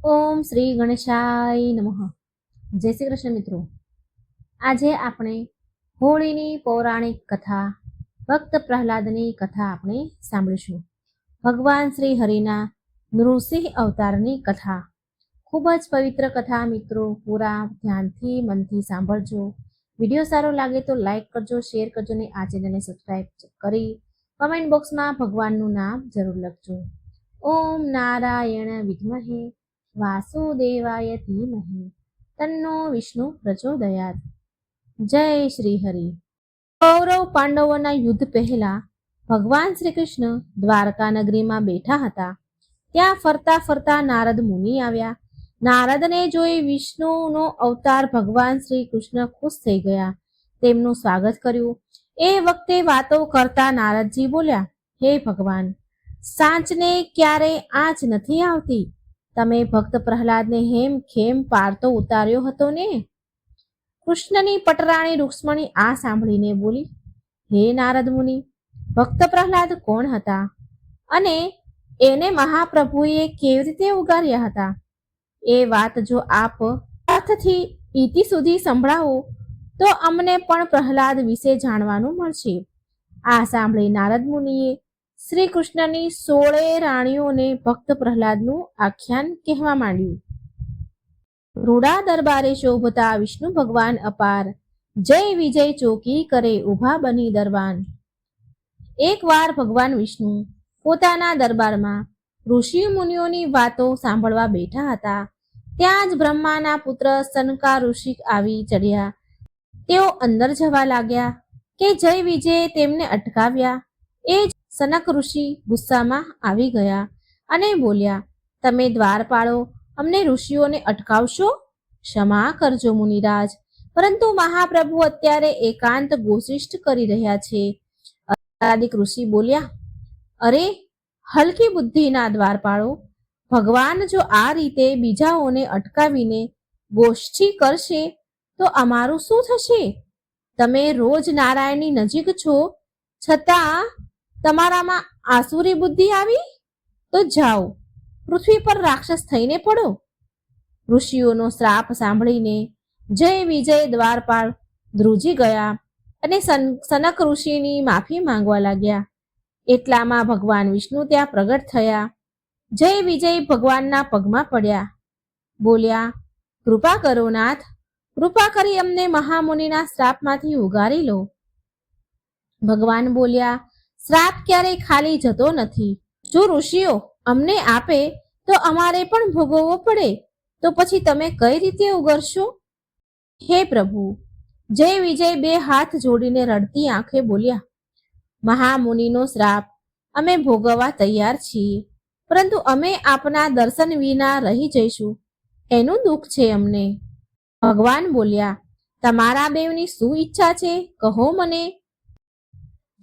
ઓમ શ્રી ગણેશાય નમઃ. જય શ્રી કૃષ્ણ મિત્રો. આજે આપણે હોળીની પૌરાણિક કથા ભક્ત પ્રહલાદની કથા આપણે સાંભળીશું. ભગવાન શ્રી હરિના નૃસિંહ અવતારની કથા. ખૂબ જ પવિત્ર કથા મિત્રો, પૂરા ધ્યાનથી મનથી સાંભળજો. વિડીયો સારો લાગે તો લાઈક કરજો, શેર કરજો ને આ ચેનલને સબસ્ક્રાઈબ કરી કમેન્ટ બોક્સમાં ભગવાનનું નામ જરૂર લખજો. ઓમ નારાયણ વિદ્મહે વાસુદેવાય ધીમહિ તન્નો વિષ્ણુ પ્રચોદયાત. જય શ્રી હરિ. કૌરવ પાંડવોના યુદ્ધ પહેલા ભગવાન શ્રી કૃષ્ણ દ્વારકા નગરીમાં બેઠા હતા. ત્યાં ફરતા ફરતા નારદ મુનિ આવ્યા. નારદને જોઈ વિષ્ણુનો અવતાર ભગવાન શ્રી કૃષ્ણ ખુશ થઈ ગયા, તેમનું સ્વાગત કર્યું. એ વખતે વાતો કરતા નારદજી બોલ્યા, હે ભગવાન, સાંચને ક્યારે આંચ નથી આવતી. તમે ભક્ત પ્રહલાદને હેમ ખેમ પારતો ઉતાર્યો હતો ને? કૃષ્ણની પટરાણી રૂક્ષ્મણી આ સાંભળીને બોલી, હે નારદ મુનિ, ભક્ત પ્રહલાદ કોણ હતા અને એને મહાપ્રભુએ કેવી રીતે ઉગાર્યા હતા? એ વાત જો આપ અર્થથી ઇતિ સુધી સંભળાવો તો અમને પણ પ્રહલાદ વિશે જાણવાનું મળશે. આ સાંભળી નારદ મુનિએ શ્રી કૃષ્ણની 16 રાણીઓને ભક્ત પ્રહલાદનું આખ્યાન કહેવા માંડ્યું. રૂડા દરબારે શોભતા વિષ્ણુ ભગવાન અપાર, જય વિજય ચોકી કરે ઉભા બની દરબાન. એકવાર ભગવાન વિષ્ણુ પોતાના દરબારમાં ઋષિ મુનિઓની વાતો સાંભળવા બેઠા હતા. ત્યાં જ બ્રહ્માના પુત્ર સનકા ઋષિ આવી ચડ્યા. તેઓ અંદર જવા લાગ્યા કે જય વિજય તેમને અટકાવ્યા. એ જ સનક ઋષિ ગુસ્સામાં આવી ગયા અને બોલ્યા, તમે દ્વાર પાળો, અમને ઋષિઓને અટકાવશો? ક્ષમા કરજો મુનિરાજ, પરંતુ મહાપ્રભુ અત્યારે એકાંત ગોશિષ્ઠ કરી રહ્યા છે. અદાદિક ઋષિ બોલ્યા, અરે હલકી બુદ્ધિના દ્વાર પાળો, ભગવાન જો આ રીતે બીજાઓને અટકાવીને ગોષ્ઠી કરશે તો અમારું શું થશે? તમે રોજ નારાયણની નજીક છો, છતાં તમારામાં આસુરી બુદ્ધિ આવી? તો જાઓ, પૃથ્વી પર રાક્ષસ થઈને પડો. ઋષિઓનો શ્રાપ સાંભળીને જય વિજય દ્વારપાળ ધ્રુજી ગયા અને સનક ઋષિની માફી માંગવા લાગ્યા. એટલામાં ભગવાન વિષ્ણુ ત્યાં પ્રગટ થયા. જય વિજય ભગવાનના પગમાં પડ્યા, બોલ્યા, કૃપા કરો નાથ, કૃપા કરી અમને મહામુનિના શ્રાપમાંથી ઉગારી લો. ભગવાન બોલ્યા, શ્રાપ ક્યારેય ખાલી જતો નથી. જો ઋષિઓ અમને આપે તો અમારે પણ ભોગવવો પડે, તો પછી તમે કઈ રીતે ઉગરશો? હે પ્રભુ, જય વિજય બે હાથ જોડીને રડતી આંખે બોલ્યા, મહામુનિનો શ્રાપ અમે ભોગવવા તૈયાર છીએ, પરંતુ અમે આપના દર્શન વિના રહી જઈશું, એનું દુઃખ છે અમને. ભગવાન બોલ્યા, તમારા બેવની શું ઈચ્છા છે, કહો મને.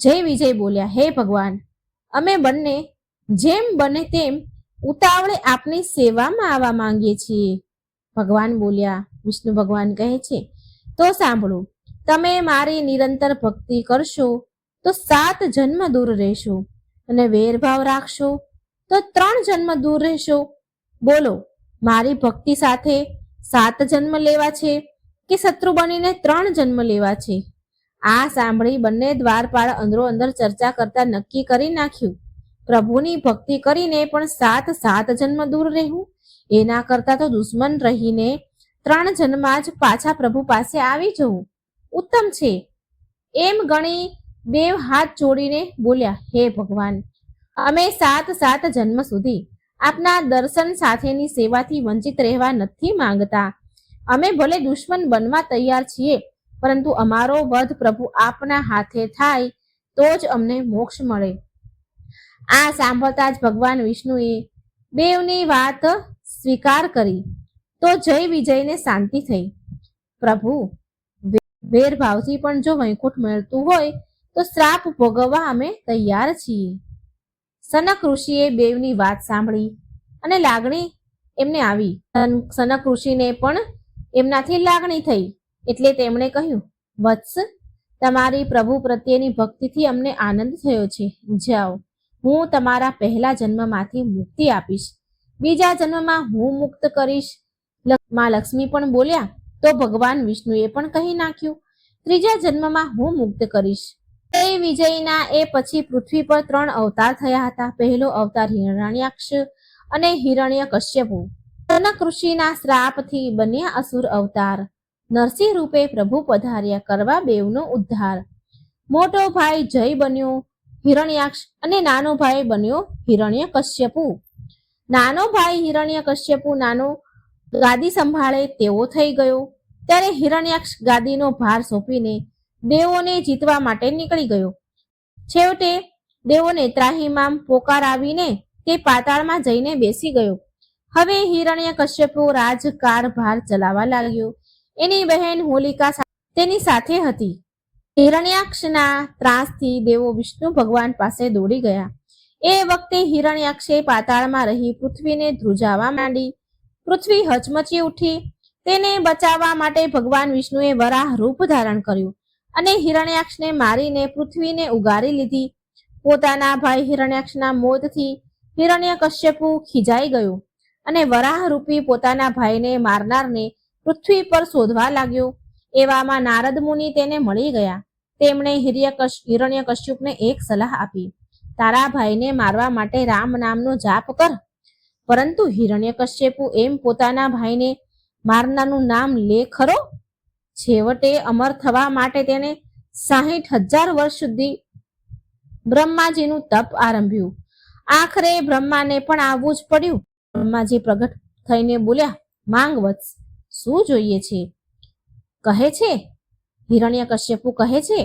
જય વિજય બોલ્યા, હે ભગવાન, અમે બંને જેમ બને તેમ ઉતાવળે આપની સેવામાં આવવા માંગીએ છીએ. ભગવાન બોલ્યા, વિષ્ણુ ભગવાન કહે છે, તો સાંભળો, તમે મારી નિરંતર ભક્તિ કરશો તો 7 જન્મ દૂર રહેશો, અને વેરભાવ રાખશો તો 3 જન્મ દૂર રહેશો. બોલો, મારી ભક્તિ સાથે 7 જન્મ લેવા છે કે શત્રુ બનીને 3 જન્મ લેવા છે? આ સાંભળી બંને દ્વારપાળ અંદરો અંદર ચર્ચા કરતા નક્કી કરી નાખ્યું, પ્રભુની ભક્તિ કરીને પણ 7 જન્મ દૂર રહેવું, એના કરતા તો દુશ્મન રહીને 3 જન્મમાં જ પાછા પ્રભુ પાસે આવી જવું ઉત્તમ છે. એમ ગણી બે હાથ જોડીને બોલ્યા, હે ભગવાન, અમે 7 જન્મ સુધી આપના દર્શન સાથેની સેવાથી વંચિત રહેવા નથી માંગતા. અમે ભલે દુશ્મન બનવા તૈયાર છીએ, પરંતુ અમારો વધ પ્રભુ આપના હાથે થાય તો જ અમને મોક્ષ મળે. આ સાંભળતા જ ભગવાન વિષ્ણુએ બેવની વાત સ્વીકાર કરી તો જય વિજયને શાંતિ થઈ. પ્રભુ, વેરભાવથી પણ જો વૈકુંઠ મળતું હોય તો શ્રાપ ભોગવવા અમે તૈયાર છીએ. સનક ઋષિએ બેવની વાત સાંભળી અને લાગણી એમને આવી. સનક ઋષિને પણ એમનાથી લાગણી થઈ, એટલે તેમણે કહ્યું, વત્સ, તમારી પ્રભુ પ્રત્યેની ભક્તિથી અમને આનંદ થયો છે. જાઓ, હું તમારા પહેલા જન્મમાંથી મુક્તિ આપીશ. બીજા જન્મમાં હું મુક્ત કરીશ. માં લક્ષ્મી પણ બોલ્યા તો ભગવાન વિષ્ણુએ પણ કહી નાખ્યું, ત્રીજા જન્મમાં હું મુક્ત કરીશ. એ વિજયના એ પછી પૃથ્વી પર 3 અવતાર થયા હતા. પહેલો અવતાર હિરણ્યાક્ષ અને હિરણ્યકશ્યપુ. સનક ઋષિના શ્રાપથી બન્યા અસુર અવતાર. નરસિંહ રૂપે પ્રભુ પધાર્યા કરવા બેવનો ઉદ્ધાર. મોટો ભાઈ જય બન્યો હિરણ્યાક્ષ અને નાનો ભાઈ બન્યો હિરણ્યકશ્યપુ. નાનો ભાઈ હિરણ્યકશ્યપુ નાનો ગાદી સંભાળે તેવો થઈ ગયો. ત્યારે હિરણ્યાક્ષ ગાદીનો ભાર સોંપીને દેવોને જીતવા માટે નીકળી ગયો. છેવટે દેવોને ત્રાહિમામ પોકારાવીને તે પાતાળમાં જઈને બેસી ગયો. હવે હિરણ્યકશ્યપુ રાજકારભાર ચલાવવા લાગ્યો. એની બહેન હોલિકા તેની સાથે હતી. હિરણ્યાક્ષના ત્રાસથી દેવો વિષ્ણુ ભગવાન પાસે દોડી ગયા. એ વખતે હિરણ્યાક્ષે પાતાળમાં રહી પૃથ્વીને ધ્રુજાવા માંડી. પૃથ્વી હચમચી ઉઠી. તેને બચાવવા માટે ભગવાન વિષ્ણુએ વરાહ રૂપ ધારણ કર્યું અને હિરણ્યાક્ષને મારીને પૃથ્વીને ઉગારી લીધી. પોતાના ભાઈ હિરણ્યાક્ષના મોતથી હિરણ્યકશ્યપુ ખીજાઈ ગયો અને વરાહ રૂપી પોતાના ભાઈને મારનારને પૃથ્વી પર શોધવા લાગ્યો. એવામાં નારદ મુનિ તેને મળી ગયા. તેમણે હિરણ્યકશ્યપને એક સલાહ આપી, તારા ભાઈને મારવા માટે રામ નામનો જાપ કર. પરંતુ હિરણ્યકશ્યપુ એમ પોતાના ભાઈને મારનારનું નામ લે ખરો? છેવટે અમર થવા માટે તેને 60,000 વર્ષ સુધી બ્રહ્માજીનું તપ આરંભ્યું. આખરે બ્રહ્માને પણ આવવું જ પડ્યું. બ્રહ્માજી પ્રગટ થઈને બોલ્યા, માંગ વત્સ, શું જોઈએ છે? કહે છે હિરણ્યકશ્યપુ કહે છે,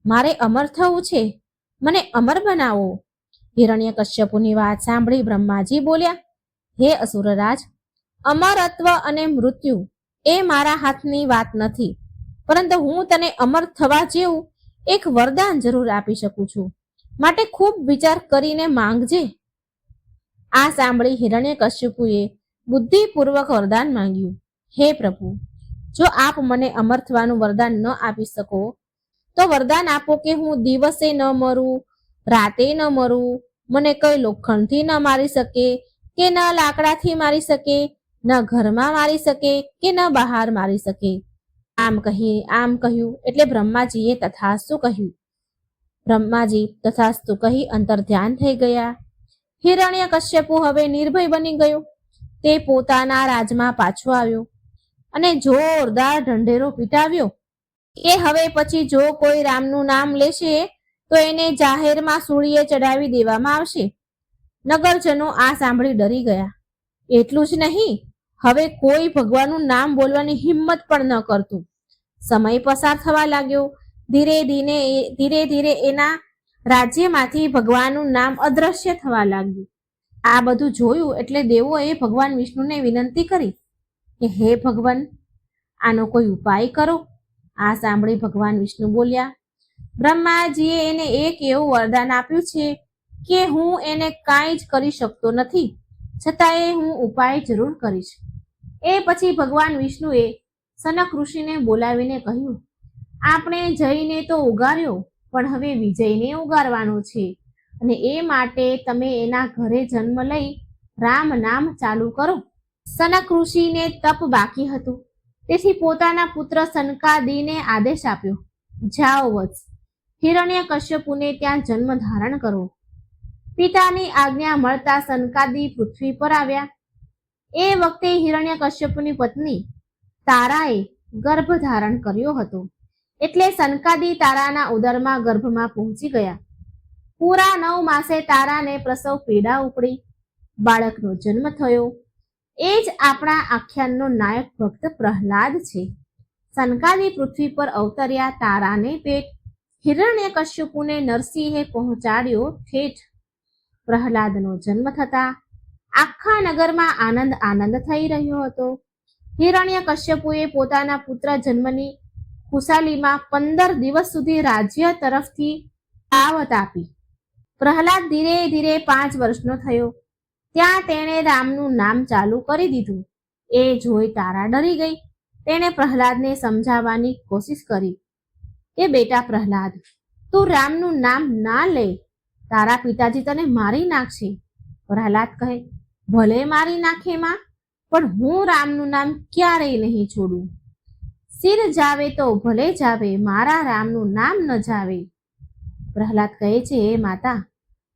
મારે અમર થવું છે, મને અમર બનાવો. હિરણ્યકશ્યપુની વાત સાંભળી બ્રહ્માજી બોલ્યા, હે અસુરરાજ, અમરત્વ અને મૃત્યુ એ મારા હાથની વાત નથી, પરંતુ હું તને અમર થવા જેવું એક વરદાન જરૂર આપી શકું છું, માટે ખૂબ વિચાર કરીને માંગજે. આ સાંભળી હિરણ્યકશ્યપુએ બુદ્ધિપૂર્વક વરદાન માંગ્યું, હે પ્રભુ, જો આપ મને અમર થવાનું વરદાન ન આપી શકો તો વરદાન આપો કે હું દિવસે ન મરું, રાતે ન મરું, મને કઈ લોખંડથી ન મારી શકે કે ન લાકડાથી મારી શકે, ન ઘરમાં મારી શકે કે ન બહાર મારી શકે. આમ કહ્યું એટલે બ્રહ્માજીએ તથાસ્તુ કહ્યું. બ્રહ્માજી તથાસ્તુ કહી અંતર ધ્યાન થઈ ગયા. હિરણ્યકશ્યપુ હવે નિર્ભય બની ગયો. તે પોતાના રાજમાં પાછો આવ્યો અને જોરદાર ઢંઢેરો પીટાવ્યો કે હવે પછી જો કોઈ રામનું નામ લેશે તો એને જાહેરમાં સૂળીએ ચડાવી દેવામાં આવશે. નગરજનો આ સાંભળી ડરી ગયા. એટલું જ નહીં, હવે કોઈ ભગવાનનું નામ બોલવાની હિંમત પણ ન કરતું. સમય પસાર થવા લાગ્યો. ધીરે ધીરે એના રાજ્યમાંથી ભગવાનનું નામ અદ્રશ્ય થવા લાગ્યું. આ બધું જોયું એટલે દેવોએ ભગવાન વિષ્ણુને વિનંતી કરી કે હે ભગવાન, આનો કોઈ ઉપાય કરો. આ સાંભળી ભગવાન વિષ્ણુ બોલ્યા, બ્રહ્માજીએ એને એક એવું વરદાન આપ્યું છે કે હું એને કાંઈ જ કરી શકતો નથી, છતાંય હું ઉપાય જરૂર કરીશ. એ પછી ભગવાન વિષ્ણુએ સનક ઋષિને બોલાવીને કહ્યું, આપણે જઈને તો ઉગાર્યો, પણ હવે વિજયને ઉગારવાનો છે, અને એ માટે તમે એના ઘરે જન્મ લઈ રામ નામ ચાલુ કરો. સનક ઋષિને તપ બાકી હતું, તેથી પોતાના પુત્ર સનકાદિને આદેશ આપ્યો, જાઓ વત્સ, હિરણ્યકશ્યપુને ત્યાં જન્મ ધારણ કરો. પિતાની આજ્ઞા મળતા સનકાદિ પૃથ્વી પર આવ્યા. એ વખતે હિરણ્યકશ્યપુની પત્ની તારાએ ગર્ભ ધારણ કર્યો હતો, એટલે સનકાદિ તારાના ઉદરમાં ગર્ભમાં પહોંચી ગયા. પૂરા 9 માસે તારાને પ્રસવ પીડા ઉપડી, બાળકનો જન્મ થયો. એ જ આપણા આખ્યાનનો નાયક ભક્ત પ્રહલાદ છે. સનકાદિ પૃથ્વી પર અવતર્યા. તારાને પેટ હિરણ્યકશ્યપુને નરસિંહે પહોંચાડ્યો ઠેઠ. પ્રહલાદનો જન્મ થતા આખા નગરમાં આનંદ આનંદ થઈ રહ્યો હતો. હિરણ્યકશ્યપુએ પોતાના પુત્ર જન્મની ખુશાલીમાં 15 દિવસ સુધી રાજ્ય તરફથી દાવત આપી. પ્રહલાદ ધીરે ધીરે 5 વર્ષનો થયો ત્યાં તેણે રામનું નામ ચાલુ કરી દીધું. એ જોઈ તારા ડરી ગઈ. તેણે પ્રહલાદને સમજાવવાની કોશિશ કરી કે બેટા પ્રહલાદ, તું રામનું નામ ના લે, તારા પિતાજી તને મારી નાખશે. પ્રહલાદ કહે, ભલે મારી નાખે માં, પણ હું રામનું નામ ક્યારેય નહીં છોડું. શિર જાવે તો ભલે જાવે, મારા રામનું નામ ન જાવે. પ્રહલાદ કહે છે, હે માતા,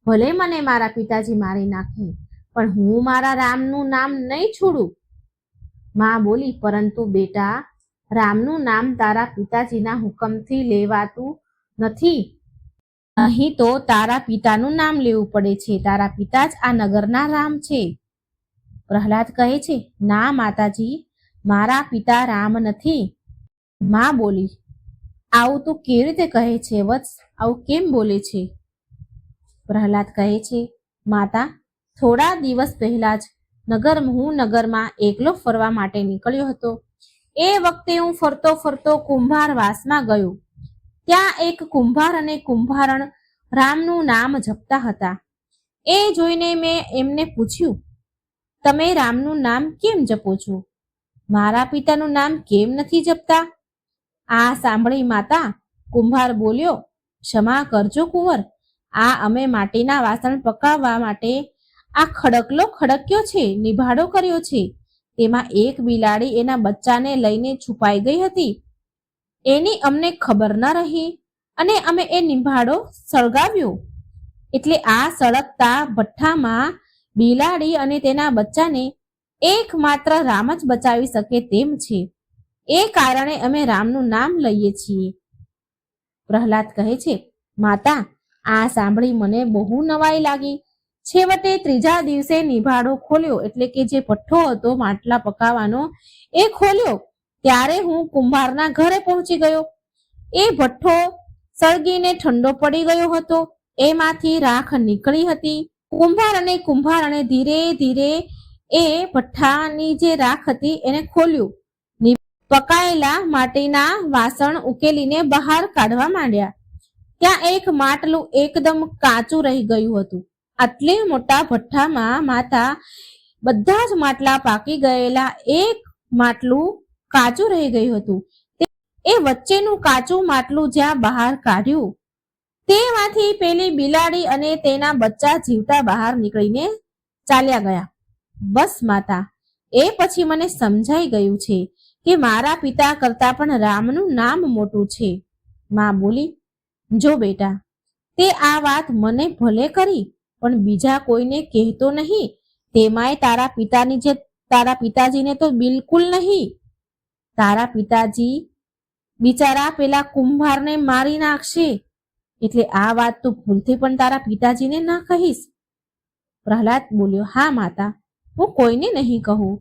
ભલે મને મારા પિતાજી મારી નાખે, પણ હું મારા રામનું નામ નહીં છોડું. માં બોલી, પરંતુ બેટા, રામનું નામ તારા પિતાજીના હુકમથી લેવાતું નથી. અહીં તો તારા પિતાનું નામ લેવું પડે છે. તારા પિતા જ આ નગરના રામ છે. પ્રહલાદ કહે છે, ના માતાજી, મારા પિતા રામ નથી. માં બોલી, આવું તું કેવી રીતે કહે છે વત્સ? આવું કેમ બોલે છે? પ્રહલાદ કહે છે, માતા, થોડા દિવસ પહેલા જ હું નગરમાં એકલો ફરવા માટે નીકળ્યો હતો. એ વખતે હું ફરતો ફરતો કુંભાર વાસમાં ગયો. ત્યાં એક કુંભાર અને કુંભારણ રામનું નામ જપતા હતા. એ જોઈને મેં એમને પૂછ્યું, તમે રામનું નામ કેમ જપો છો? મારા પિતાનું નામ કેમ નથી જપતા? આ સાંભળી માતા, કુંભાર બોલ્યો, ક્ષમા કરજો કુંવર, આ અમે માટીના વાસણ પકાવવા માટે આ ખડકલો ખડક્યો છે, નિભાડો કર્યો છે. તેમાં એક બિલાડી એના બચ્ચાને લઈને છુપાઈ ગઈ હતી. એની અમને ખબર ન રહી અને અમે એ નિભાડો સળગાવ્યો. એટલે આ સળગતા ભઠ્ઠામાં બિલાડી અને તેના બચ્ચાને એકમાત્ર રામ જ બચાવી શકે તેમ છે. એ કારણે અમે રામનું નામ લઈએ છીએ. પ્રહલાદ કહે છે, માતા, આ સાંભળી મને બહુ નવાઈ લાગી. છેવટે ત્રીજા દિવસે નિભાડો ખોલ્યો, એટલે કે જે ભઠ્ઠો હતો માટલા પકાવવાનો, એ ખોલ્યો. ત્યારે હું કુંભારના ઘરે પહોંચી ગયો. એ ભઠ્ઠો સળગીને ઠંડો પડી ગયો હતો. એમાંથી રાખ નીકળી હતી. કુંભાર અને કુંભારણે ધીરે ધીરે એ ભઠ્ઠાની જે રાખ હતી એને ખોલ્યું. પકાયેલા માટીના વાસણ ઉકેલીને બહાર કાઢવા માંડ્યા. ત્યાં એક માટલું એકદમ કાચું રહી ગયું હતું. આટલે મોટા ભઠ્ઠામાં માતા બધા જ માટલા પાકી ગયેલા, એક માટલું કાચું રહી ગયું હતું. એ વચ્ચેનું કાચું માટલું જ્યાં બહાર કાઢ્યું, તેમાંથી પેલી બિલાડી અને તેના બચ્ચા જીવતા બહાર નીકળીને ચાલ્યા ગયા. બસ માતા, એ પછી મને સમજાઈ ગયું છે કે મારા પિતા કરતા પણ રામનું નામ મોટું છે. માં બોલી, જો બેટા, તે આ વાત મને ભલે કરી, પણ બીજા કોઈને કહેતો નહીં. તેમાંય તારા પિતાજીને તો બિલકુલ નહીં. તારા પિતાજી બિચારા પેલા કુંભારને મારી નાખશે. એટલે આ વાત તું ભૂલથી પણ તારા પિતાજીને ના કહીશ. પ્રહલાદ બોલ્યો, હા માતા, હું કોઈને નહીં કહું,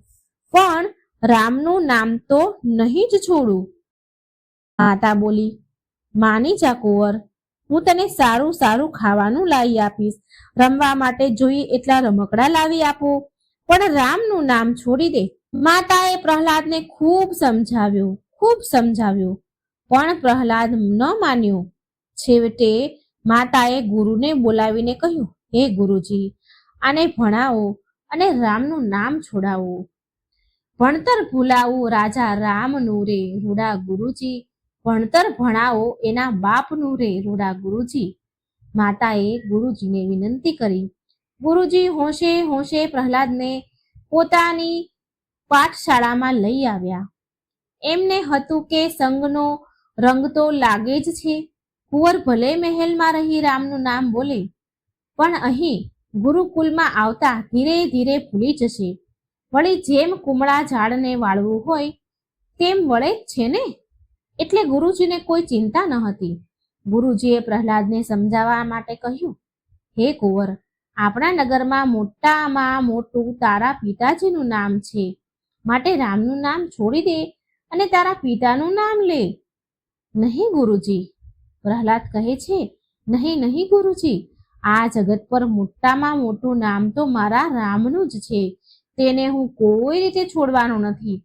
પણ રામનું નામ તો નહીં જ છોડું. માતા બોલી, માની જા કુંવર, હું તને સારું સારું ખાવાનું લાવી આપીશ, રમવા માટે જોઈએ એટલા રમકડા લાવી આપું, પણ રામનું નામ છોડી દે. માતાએ પ્રહલાદને ખૂબ સમજાવ્યો, પણ પ્રહલાદ ન માન્યો. છેવટે માતાએ ગુરુને બોલાવીને કહ્યું, હે ગુરુજી, આને ભણાવો અને રામનું નામ છોડાવો. ભણતર ભૂલાવું રાજા રામનું રે, રૂડા ગુરુજી, ભણતર ભણાવો એના બાપનું રે, રૂડા ગુરુજી. માતાએ ગુરુજીને વિનંતી કરી. ગુરુજી હોંશે હોંશે પ્રહલાદને પોતાની પાઠશાળામાં લઈ આવ્યા. એમને હતું કે સંગનો રંગ તો લાગે જ છે. કુંવર ભલે મહેલમાં રહી રામનું નામ બોલે, પણ અહીં ગુરુકુલમાં આવતા ધીરે ધીરે ભૂલી જશે. વળી જેમ કુમળા ઝાડને વાળવું હોય તેમ વળે જ છે ને. એટલે ગુરુજીને કોઈ ચિંતા ન હતી. ગુરુજીએ પ્રહલાદને સમજાવવા માટે કહ્યું, હે કુંવર, આપણા નગરમાં મોટામાં મોટું તારા પિતાજીનું નામ છે, માટે રામનું નામ છોડી દે અને તારા પિતાનું નામ લે. નહીં ગુરુજી, પ્રહલાદ કહે છે, નહીં નહીં ગુરુજી, આ જગત પર મોટામાં મોટું નામ તો મારા રામનું જ છે. તેને હું કોઈ રીતે છોડવાનો નથી,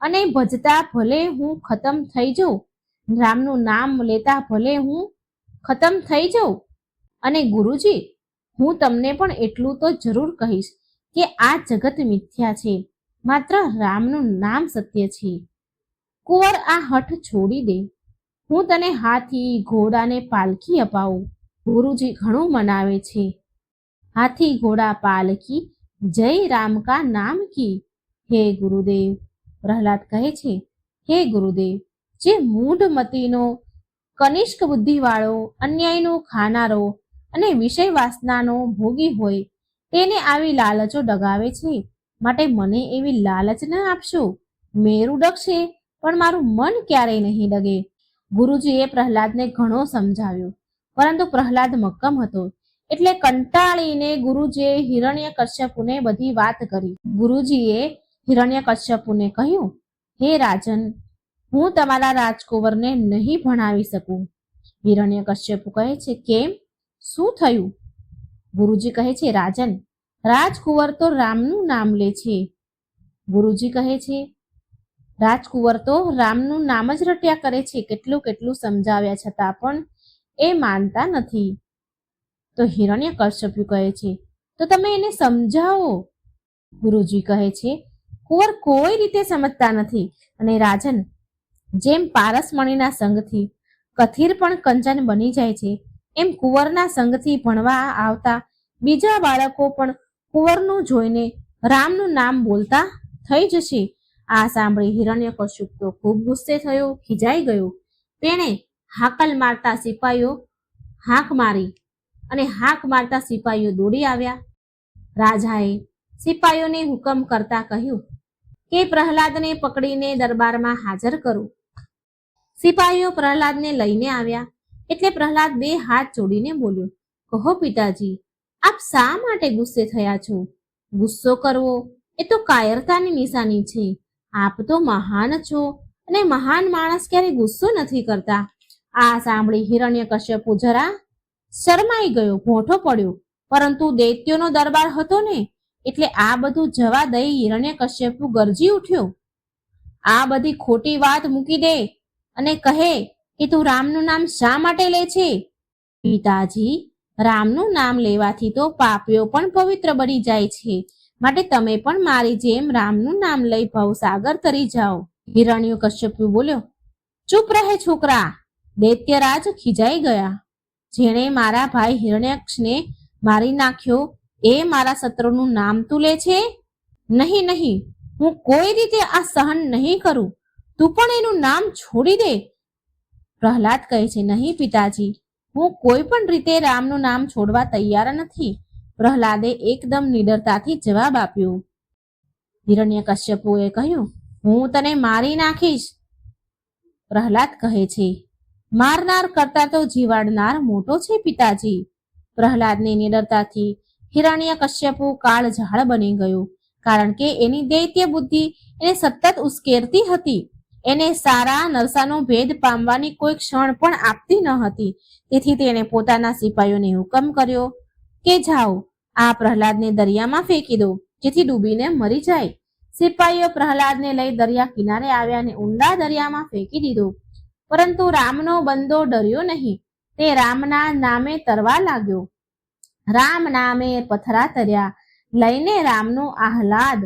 અને ભજતા ભલે હું ખતમ થઈ જાઉં, રામનું નામ લેતા ભલે હું ખતમ થઈ જાઉં. અને ગુરુજી, હું તમને પણ એટલું તો જરૂર કહીશ કે આ જગત મિથ્યા છે, માત્ર રામનું નામ સત્ય છે. કુંવર, આ હઠ છોડી દે. હું તને હાથી, ઘોડાને પાલખી અપાવું. ગુરુજી ઘણું મનાવે છે. હાથી, ઘોડા, પાલખી जय राम का नाम की। हे गुरुदेव, प्रहलाद कहे छे, हे गुरुदेव, जे मूढ़ मतीनो, कनिष्क बुद्धिवाळो, अन्यायनो खानारो અને વિષય વાસનાનો ભોગી હોય તેને આવી લાલચો ડગાવે છે, માટે મને એવી લાલચ ન આપશો. મેરું ડગશે પણ મારું મન ક્યારેય નહીં ડગે. ગુરુજીએ પ્રહલાદને ઘણો સમજાવ્યો, પરંતુ પ્રહલાદ મક્કમ હતો, એટલે કંટાળીને ગુરુજીએ હિરણ્યકશ્યપુને બધી વાત કરી. ગુરુજીએ હિરણ્યકશ્યપુને કહ્યું, હે રાજન, હું તમારા રાજકુંવરને નહીં ભણાવી શકું. હિરણ્યકશ્યપુ કહે છે, કેમ? શું થયું? ગુરુજી કહે છે, રાજન, રાજકુંવર તો રામનું નામ લે છે. ગુરુજી કહે છે, રાજકુંવર તો રામનું નામ જ રટ્યા કરે છે. કેટલું કેટલું સમજાવ્યા છતાં પણ એ માનતા નથી. તો હિરણ્યકશ્યપુ કહે છે, તો તમે એને સમજાવો. ગુરુજી કહે છે, કુંવર કોઈ રીતે સમજતા નથી. અને રાજન, જેમ પારસમણીના સંગથી કથિર પણ કંચન બની જાય છે, એમ કુંવરના સંગથી ભણવા આવતા બીજા બાળકો પણ કુંવરનું જોઈને રામનું નામ બોલતા થઈ જશે. આ સાંભળી હિરણ્યકશ્યપ તો ખૂબ ગુસ્સે થયો, ખીજાઈ ગયો. તેણે હાકલ મારતા સિપાહીઓ હાંક મારી અને હાંક મારતા સિપાહીઓ દોડી આવ્યા. રાજાએ સિપાહીઓને હુકમ કરતા કહ્યું કે પ્રહલાદને પકડીને દરબારમાં હાજર કરો. સિપાહીઓ પ્રહલાદને લઈને આવ્યા એટલે પ્રહલાદ બે હાથ જોડીને બોલ્યો, કહો પિતાજી, આપ શા માટે ગુસ્સે થયા છો? ગુસ્સો કરવો એ તો કાયરતાની નિશાની છે. આપ તો મહાન છો અને મહાન માણસ ક્યારે ગુસ્સો નથી કરતા. આ સાંભળી હિરણ્યકશ્યપુ જરા શરમાઈ ગયો, ભોંઠો પડ્યો, પરંતુ દૈત્યોનો દરબાર હતો ને, એટલે આ બધું જવા દઈ હિરણ્યકશ્યપુ ગરજી ઉઠ્યો. આ બધી ખોટી વાત મૂકી દે અને કહે કે તું રામનું નામ શા માટે લે છે? પિતાજી, રામનું નામ લેવાથી તો પાપીઓ પણ પવિત્ર બની જાય છે, માટે તમે પણ મારી જેમ રામનું નામ લઈ ભવસાગર તરી જાઓ. હિરણ્યકશ્યપુ બોલ્યો, ચૂપ રહે છોકરા. દૈત્યરાજ ખીજાઈ ગયા. જેણે મારા ભાઈ હિરણ્યક્ષને મારી નાખ્યો એ મારા શત્રુનું નામ તું લે છે? નહીં નહીં, હું કોઈ રીતે આ સહન નહીં કરું. તું પણ એનું નામ છોડી દે. પ્રહલાદ કહે છે, નહીં પિતાજી, હું કોઈ પણ રીતે રામનું નામ છોડવા તૈયાર નથી. પ્રહલાદે એકદમ નિડરતાથી જવાબ આપ્યો. હિરણ્યકશ્યપુએ કહ્યું, હું તને મારી નાખીશ. પ્રહલાદ કહે છે, મારનાર કરતા તો જીવાડનાર મોટો છે પિતાજી. પ્રહલાદની નિડરતાથી હિરણ્યકશ્યપુ કાળઝાળ બની ગયો, કારણ કે એની દૈત્ય બુદ્ધિ એને સતત ઉશ્કેરતી હતી. એને સારા નરસાનો ભેદ પામવાની કોઈ ક્ષણ પણ આપતી ન હતી. તેથી તેણે પોતાના સિપાહીઓને હુકમ કર્યો કે જાઓ, આ પ્રહલાદને દરિયામાં ફેંકી દો, જેથી ડૂબીને મરી જાય. સિપાહીઓ પ્રહલાદને લઈ દરિયા કિનારે આવ્યા અને ઊંડા દરિયામાં ફેંકી દીધો. પરંતુ રામનો બંદો ડર્યો નહીં. તે રામના નામે તરવા લાગ્યો. રામ નામે પથરા તર્યા, લઈને રામનો આહલાદ.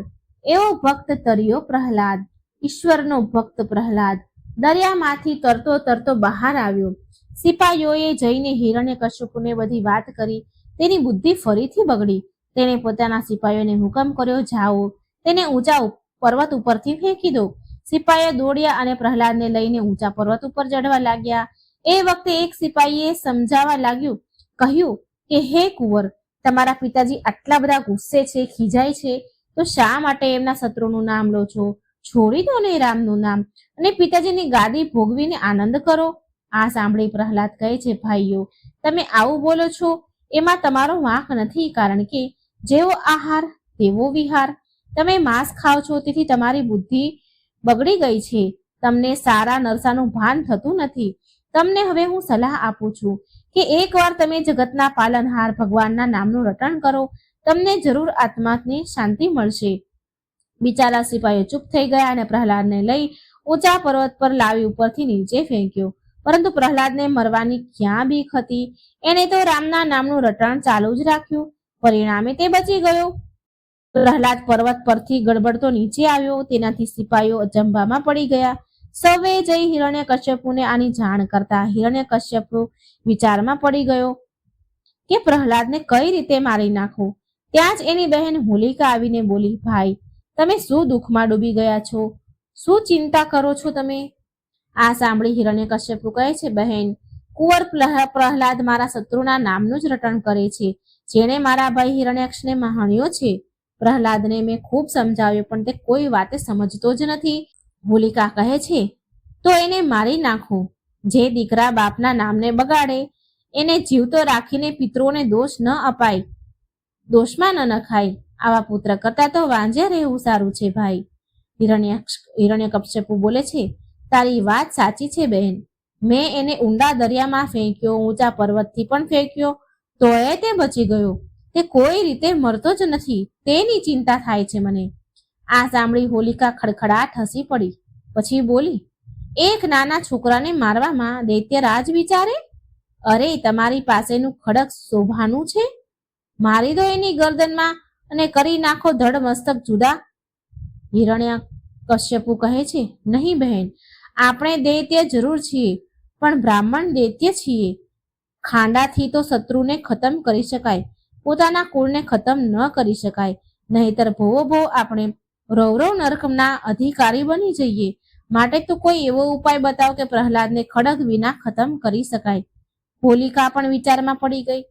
એવો ભક્ત તર્યો પ્રહલાદ, ઈશ્વરનો ભક્ત પ્રહલાદ દરિયામાંથી તરતો તરતો બહાર આવ્યો. સિપાહીઓએ જઈને હિરણ્યકશ્યપુને બધી વાત કરી. તેની બુદ્ધિ ફરીથી બગડી. તેણે પોતાના સિપાહીઓને હુકમ કર્યો, જાઓ, તેને ઊંચા પર્વત ઉપરથી ફેંકી દો. સિપાહીઓ દોડ્યા અને પ્રહલાદને લઈને ઊંચા પર્વત ઉપર ચડવા લાગ્યા. એ વખતે એક સિપાહીએ સમજાવવા લાગ્યું, કહ્યું કે હે કુંવર, તમારા પિતાજી આટલા બધા ગુસ્સે છે, ખીજાય છે, તો શા માટે એમના શત્રુનું નામ લો છો? છોડી દો ને રામનું નામ અને પિતાજીની ગાદી ભોગવીને આનંદ કરો. આ સાંભળી પ્રહલાદ કહે છે, ભાઈઓ, તમે આવું બોલો છો એમાં તમારો વાંક નથી, કારણ કે જેવો આહાર તેવો વિહાર. તમે માંસ ખાઓ છો, તેથી તમારી બુદ્ધિ બગડી ગઈ છે. તમને સારા નરસાનું ભાન થતું નથી. તમને હવે હું સલાહ આપું છું કે એકવાર તમે જગતના પાલનહાર ભગવાનના નામનું રટણ કરો, તમને જરૂર આત્માની શાંતિ મળશે. બિચારા સિપાહીઓ ચૂપ થઈ ગયા અને પ્રહલાદને લઈ ઊંચા પર્વત પર લાવી ઉપરથી નીચે ફેંક્યો. પરંતુ પ્રહલાદને મરવાની ક્યાં બીક હતી? એણે તો રામના નામનું રટણ ચાલુ જ રાખ્યું. પરિણામે તે બચી ગયો. પ્રહલાદ પર્વત પરથી ગડબડતો નીચે આવ્યો. તેનાથી સિપાહીઓ અચંબામાં પડી ગયા. સૌએ જઈ હિરણ્યકશ્યપુને આની જાણ કરતા હિરણ્યકશ્યપુ વિચારમાં પડી ગયો કે પ્રહલાદને કઈ રીતે મારી નાખો. ત્યાં જ એની બહેન હોલિકા આવીને બોલી, ભાઈ, તમે શું દુઃખમાં ડૂબી ગયા છો? શું ચિંતા કરો છો તમે? આ સાંભળી હિરણ્યકશ્યપુ કહે છે, બહેન, કુંવર પ્રહલાદ મારા શત્રુના નામનું જ રટણ કરે છે, જેણે મારા ભાઈ હિરણ્યાક્ષને હણ્યો છે. પ્રહલાદને મેં ખૂબ સમજાવ્યો, પણ તે કોઈ વાતે સમજતો જ નથી. હોલિકા કહે છે, તો એને મારી નાખો. જે દીકરા બાપના નામને બગાડે એને જીવતો રાખીને પિતૃઓને દોષ ન અપાય, દોષમાં ન નખાય. આવા પુત્ર કરતા તો વાંજે રહેવું સારું છે, ભાઈ. હિરણ્યકશ્યપુ બોલે છે, તારી વાત સાચી છે બહેન. મેં એને ઊંડા દરિયામાં ફેંક્યો, ઊંચા પર્વતથી પણ ફેંક્યો, તોય તે બચી ગયો. તે કોઈ રીતે મરતો જ નથી, તેની ચિંતા થાય છે મને. આ સાંભળી હોલિકા ખડખડાટ હસી પડી. પછી બોલી, એક નાના છોકરાને મારવામાં દૈત્યરાજ વિચારે? અરે, તમારી પાસેનું ખડક શોભાનું છે, મારી દો એની ગરદનમાં અને કરી નાખો ધડ મસ્તક જુદા. હિરણ્યકશ્યપુ કહે છે, નહીં બહેન, આપણે દૈત્ય જરૂર છીએ, પણ બ્રાહ્મણ દૈત્ય છીએ. ખાંડાથી તો શત્રુને ખતમ કરી શકાય, પોતાના કુળને ખતમ ન કરી શકાય. નહીતર ભોવો આપણે રૌરવ નરકના અધિકારી બની જઈએ. માટે તો કોઈ એવો ઉપાય બતાવ કે પ્રહલાદને ખડક વિના ખતમ કરી શકાય. હોલિકા પણ વિચારમાં પડી ગઈ.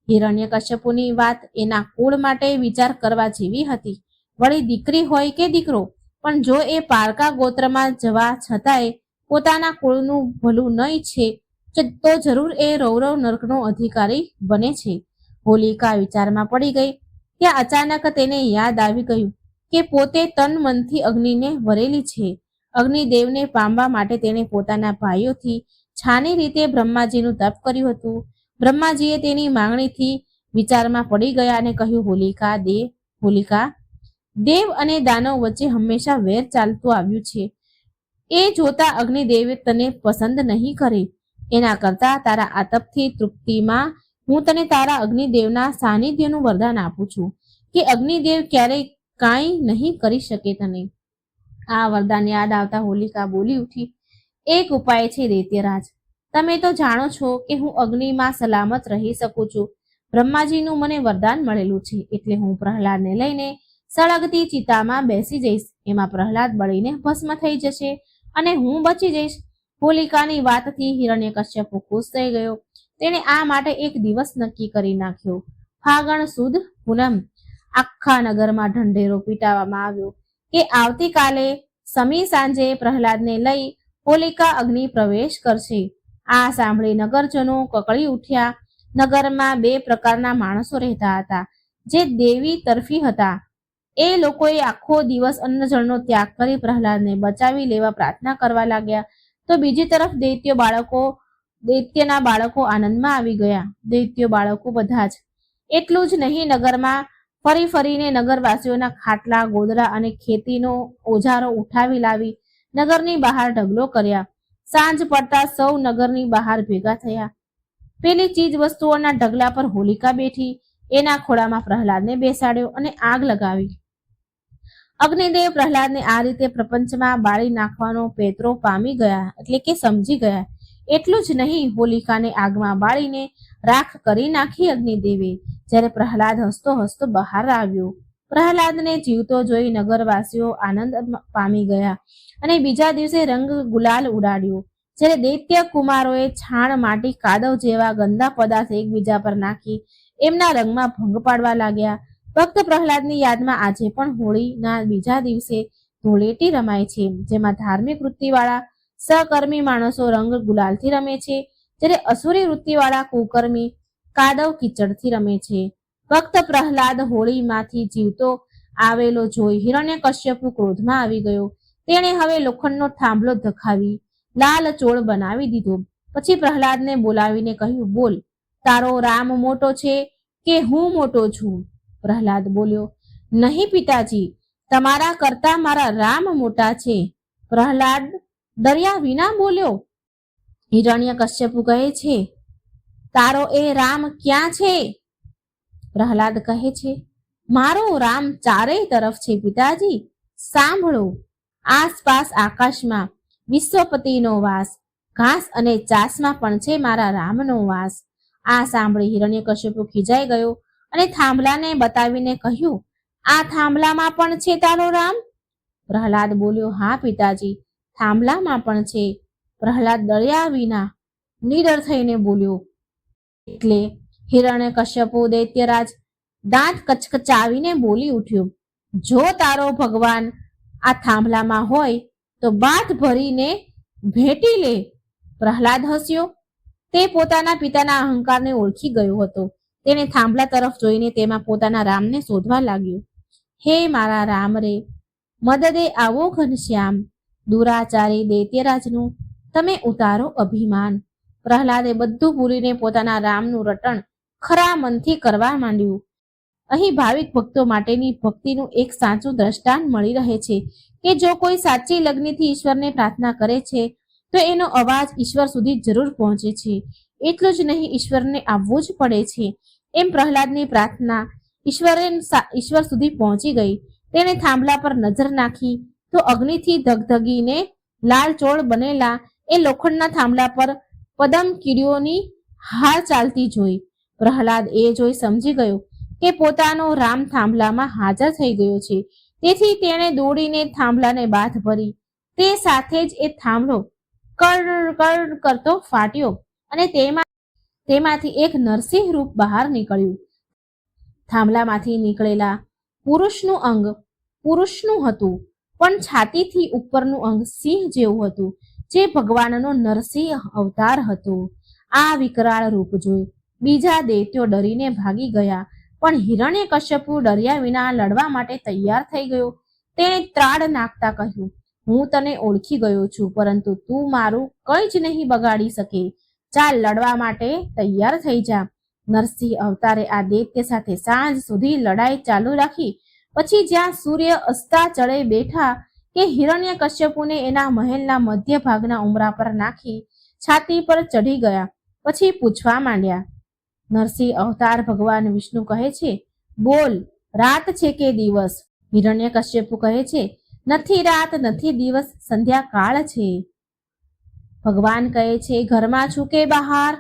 હિરણ્યકશ્યપુની વાત એના કુળ માટે વિચાર કરવા જેવી હતી. વળી દીકરી હોય કે દીકરો, પણ જો એ પારકા ગોત્રમાં જવા છતાંય પોતાના કુળનું ભલું ન ઈચ્છે તો જરૂર એ રૌરવ નરકનો અધિકારી બને છે. હોલિકા વિચારમાં પડી ગઈ. ત્યાં અચાનક તેને યાદ આવી ગયું કે પોતે તન મનથી અગ્નિને વરેલી છે. અગ્નિદેવને પામવા માટે તેણે પોતાના ભાઈઓથી છાની રીતે બ્રહ્માજીનું તપ કર્યું હતું. બ્રહ્માજીએ તેની માંગણીથી વિચારમાં પડી ગયા અને કહ્યું, હોલિકા, દેવ અને દાનવ વચ્ચે હંમેશા વેર ચાલતું આવ્યું છે. એ જોતા અગ્નિદેવ તને પસંદ નહીં કરે. એના કરતા તારા આતપથી તૃપ્તિમાં હું તને તારા અગ્નિદેવના સાનિધ્યનું વરદાન આપું છું કે અગ્નિદેવ ક્યારેય કાંઈ નહીં કરી શકે તને. આ વરદાન યાદ આવતા હોલિકા બોલી ઉઠી, એક ઉપાય છે દૈત્યરાજ. તમે તો જાણો છો કે હું અગ્નિમાં સલામત રહી શકું છું. બ્રહ્માજીનું મને વરદાન મળેલું છે, એટલે હું પ્રહલાદને લઈને સળગતી ચિતામાં બેસી જઈશ. એમાં પ્રહલાદ બળીને ભસ્મ થઈ જશે અને હું બચી જઈશ. હોલિકાની વાતથી હિરણ્યકશ્યપુ ખુશ થઈ ગયો. તેણે આ માટે એક દિવસ નક્કી કરી નાખ્યો. ફાગણ સુદ પૂનમ. આખા નગરમાં ઢંઢેરો પીટાવવામાં આવ્યો કે આવતીકાલે સમી સાંજે પ્રહલાદને લઈ હોલિકા અગ્નિ પ્રવેશ કરશે. આ સાંભળી નગરજનો કકળી ઉઠ્યા. નગરમાં બે પ્રકારના માણસો રહેતા હતા, જે દેવી તરફી હતા. એ લોકોએ આખો દિવસ અન્નજળનો ત્યાગ કરી પ્રહલાદને બચાવી લેવા પ્રાર્થના કરવા લાગ્યા. તો બીજી તરફ દૈત્યના બાળકો આનંદમાં આવી ગયા. દૈત્યો બાળકો બધા જ. એટલું જ નહીં, નગરમાં ફરીને નગરવાસીઓના ખાટલા, ગોદડા અને ખેતીનો ઓજારો ઉઠાવી લાવી નગરની બહાર ઢગલો કર્યા. સાંજ પડતા સૌ નગરની બહાર ભેગા થયા. પેલી ચીજ વસ્તુઓના ઢગલા પર હોલિકા બેઠી. એના ખોળામાં પ્રહલાદને બેસાડ્યો અને આગ લગાવી. અગ્નિદેવ પ્રહલાદને આ રીતે પ્રપંચમાં બાળી નાખવાનો પેતરો પામી ગયા, એટલે કે સમજી ગયા. એટલું જ નહીં, હોલિકાને આગમાં બાળીને રાખ કરી નાખી અગ્નિદેવે. જ્યારે પ્રહલાદ હસતો હસતો બહાર આવ્યો. પ્રહલાદને જીવતો જોઈ નગરવાસીઓ આનંદ પામી ગયા અને બીજા દિવસે રંગ ગુલાલ ઉડાડ્યો. જ્યારે દૈત્ય કુમારોએ છાણ, માટી, કાદવ જેવા ગંદા પદાર્થ એકબીજા પર નાખી એમના રંગમાં ભંગ પાડવા લાગ્યા. ભક્ત પ્રહલાદની યાદમાં આજે પણ હોળીના બીજા દિવસે ધૂળેટી રમાય છે, જેમાં ધાર્મિક વૃત્તિવાળા સહકર્મી માણસો રંગ ગુલાલથી રમે છે, જ્યારે અસુરી વૃત્તિવાળા કુકર્મી કાદવ કીચડથી રમે છે. ભક્ત પ્રહલાદ હોળીમાંથી જીવતો આવેલો જોઈ હિરણ્યકશ્યપુ ક્રોધમાં આવી ગયો. તેણે હવે લોખંડનો થાંભલો ધખાવી લાલ ચોળ બનાવી દીધો. પછી પ્રહલાદને બોલાવીને કહ્યું, બોલ, તારો રામ મોટો છે કે હું મોટો છું? પ્રહલાદ બોલ્યો, નહીં પિતાજી, તમારા કરતા મારા રામ મોટા છે. પ્રહલાદ ડર્યા વિના બોલ્યો. હિરણ્યકશ્યપુ કહે છે, તારો એ રામ ક્યાં છે? પ્રહલાદ કહે છે, મારો રામ ચારેય તરફ છે પિતાજી. સાંભળો, આસપાસ આકાશમાં વિશ્વપતિનો વાસ, ઘાસ અને ચાસમાં પણ છે મારા રામનો વાસ. આ સાંભળી હિરણ્યકશ્યપુ ખીજાઈ ગયો અને થાંભલાને બતાવીને કહ્યું, આ થાંભલામાં પણ છે તારો રામ? પ્રહલાદ બોલ્યો, હા પિતાજી, થાંભલામાં પણ છે. પ્રહલાદ ડર્યા વિના નિડર થઈને બોલ્યો. એટલે હિરણ્યકશ્યપુ દૈત્યરાજ દાંત કચકચાવીને બોલી ઉઠ્યો, જો તારો ભગવાન આ થાંભલામાં હોય તો બાથ ભરીને ભેટી લે. પ્રહલાદ હસ્યો. તે પોતાના પિતાના અહંકારને ઓળખી ગયો હતો. તેણે થાંભલા તરફ જોઈને તેમાં પોતાના રામને શોધવા લાગ્યો. હે મારા રામ રે, મદદે આવો ઘનશ્યામ, દુરાચારી દૈત્યરાજનું તમે ઉતારો અભિમાન. પ્રહલાદે બધું ભૂલીને પોતાના રામનું રટણ ખરા મનથી કરવા માંડ્યું. અહીં ભાવિક ભક્તો માટેની ભક્તિનું એક સાચું દ્રષ્ટાંત મળી રહે છે કે જો કોઈ સાચી લગ્નથી ઈશ્વરને પ્રાર્થના કરે છે તો એનો અવાજ ઈશ્વર સુધી જરૂર પહોંચે છે. એટલું જ નહીં, ઈશ્વરને આવવું જ પડે છે. એમ પ્રહલાદની પ્રાર્થના ઈશ્વર સુધી પહોંચી ગઈ. તેણે થાંભલા પર નજર નાખી તો અગ્નિથી ધગધગીને લાલચોળ બનેલા એ લોખંડના થાંભલા પર પદમ કીડીઓની હાર ચાલતી જોઈ. પ્રહલાદ એ જોઈ સમજી ગયો કે પોતાનો રામ થાંભલામાં હાજર થઈ ગયો છે. તેથી તેણે દોડીને થાંભલાને બાથ ભરી. તે સાથે જ એ થાંભલો કડ કરતો ફાટ્યો અને તેમાંથી એક નરસિંહ રૂપ બહાર નીકળ્યું. થાંભલામાંથી નીકળેલા પુરુષનું અંગ પુરુષનું હતું, પણ છાતીથી ઉપરનું અંગ સિંહ જેવું હતું, જે ભગવાનનો નરસિંહ અવતાર હતો. આ વિકરાળ રૂપ જોઈ બીજા દૈત્યો ડરીને ભાગી ગયા, પણ હિરણ્યકશ્યપુ ડર્યા વિના લડવા માટે તૈયાર થઈ ગયો. તેણે ત્રાડ નાખતા કહ્યું, હું તને ઓળખી ગયો છું, પરંતુ તું મારું કંઈ જ નહીં બગાડી શકે. ચાલ, લડવા માટે તૈયાર થઈ જા. નરસિંહ અવતારે આ દૈત્ય સાથે સાંજ સુધી લડાઈ ચાલુ રાખી. પછી જ્યાં સૂર્ય અસ્તાચળે બેઠા કે હિરણ્યકશ્યપુને એના મહેલના મધ્ય ભાગના ઉમરા પર નાખી છાતી પર ચઢી ગયા. પછી પૂછવા માંડ્યા. નરસિંહ અવતાર ભગવાન વિષ્ણુ કહે છે, બોલ, રાત છે કે દિવસ? હિરણ્યકશ્યપુ કહે છે, નથી રાત નથી દિવસ, સંધ્યાકાળ છે. ભગવાન કહે છે, ઘરમાં છું કે બહાર?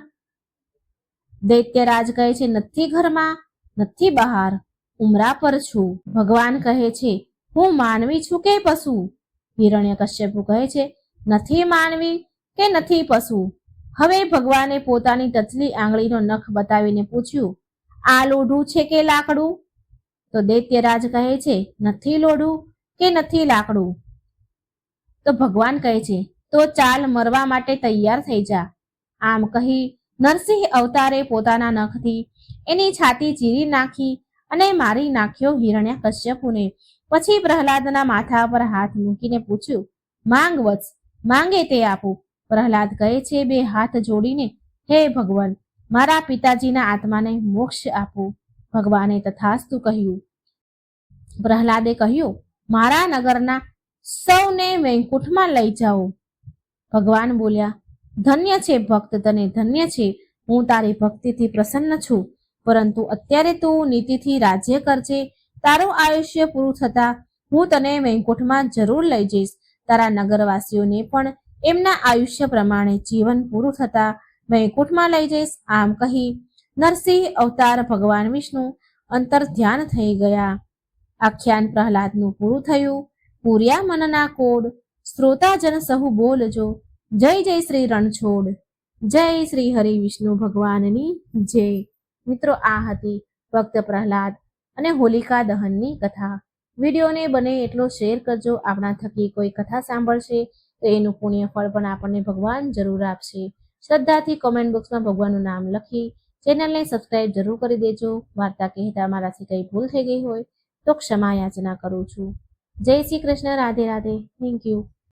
દૈત્યરાજ કહે છે, નથી ઘરમાં નથી બહાર, ઉમરા પર છું. ભગવાન કહે છે, હું માનવી છું કે પશુ? હિરણ્યકશ્યપુ કહે છે, નથી માનવી કે નથી પશુ. હવે ભગવાને પોતાની ટચલી આંગળીનો નખ બતાવીને પૂછ્યું, આ લોઢું છે કે લાકડું? તો દૈત્યરાજ કહે છે, નથી લોઢું કે નથી લાકડું. તો ભગવાન કહે છે, તો ચાલ, મરવા માટે તૈયાર થઈ જા. આમ કહી નરસિંહ અવતારે પોતાના નખથી એની છાતી ચીરી નાખી અને મારી નાખ્યો હિરણ્યકશ્યપુને. પછી પ્રહલાદના માથા પર હાથ મૂકીને પૂછ્યું, માંગ વત્સ, માંગે તે આપું. પ્રહલાદ કહે છે, બે હાથ જોડીને, હે ભગવાન, મારા પિતાજીના આત્માને મોક્ષ આપો. ભગવાને તથાસ્તુ કહ્યું. પ્રહલાદે કહ્યું, મારા નગરના સૌને વૈકુંઠમાં લઈ જાઓ. ભગવાન બોલ્યા, ધન્ય છે ભક્ત, તને ધન્ય છે. હું તારી ભક્તિથી પ્રસન્ન છું, પરંતુ અત્યારે તું નીતિથી રાજ્ય કરજે. તારું આયુષ્ય પૂરું થતા હું તને વૈકુંઠમાં જરૂર લઈ જઈશ. તારા નગરવાસીઓને પણ એમના આયુષ્ય પ્રમાણે જીવન પૂરું થતા વૈકુંઠમાં લઈ જઈશ. આમ કહી નરસિંહ અવતાર ભગવાન વિષ્ણુ અંતર ધ્યાન થઈ ગયા. આખ્યાન પ્રહલાદનું પૂરું થયું. પૂર્યા મનના કોડ, શ્રોતાજન સહુ બોલજો. જય જય શ્રી રણછોડ, જય શ્રી હરિ વિષ્ણુ ભગવાનની જય. મિત્રો, આ હતી ભક્ત પ્રહલાદ અને હોલિકા દહનની કથા. વિડીયોને બને એટલો શેર કરજો. આપણા થકી કોઈ કથા સાંભળશે તો એનું પુણ્ય ફળ પણ આપણને ભગવાન જરૂર આપશે. શ્રદ્ધાથી કોમેન્ટ બોક્સમાં ભગવાનનું નામ લખી ચેનલને સબસ્ક્રાઇબ જરૂર કરી દેજો. વાર્તા કહેતા મારાથી કંઈ ભૂલ થઈ ગઈ હોય તો ક્ષમા યાચના કરું છું. જય શ્રી કૃષ્ણ. રાધે રાધે. Thank you.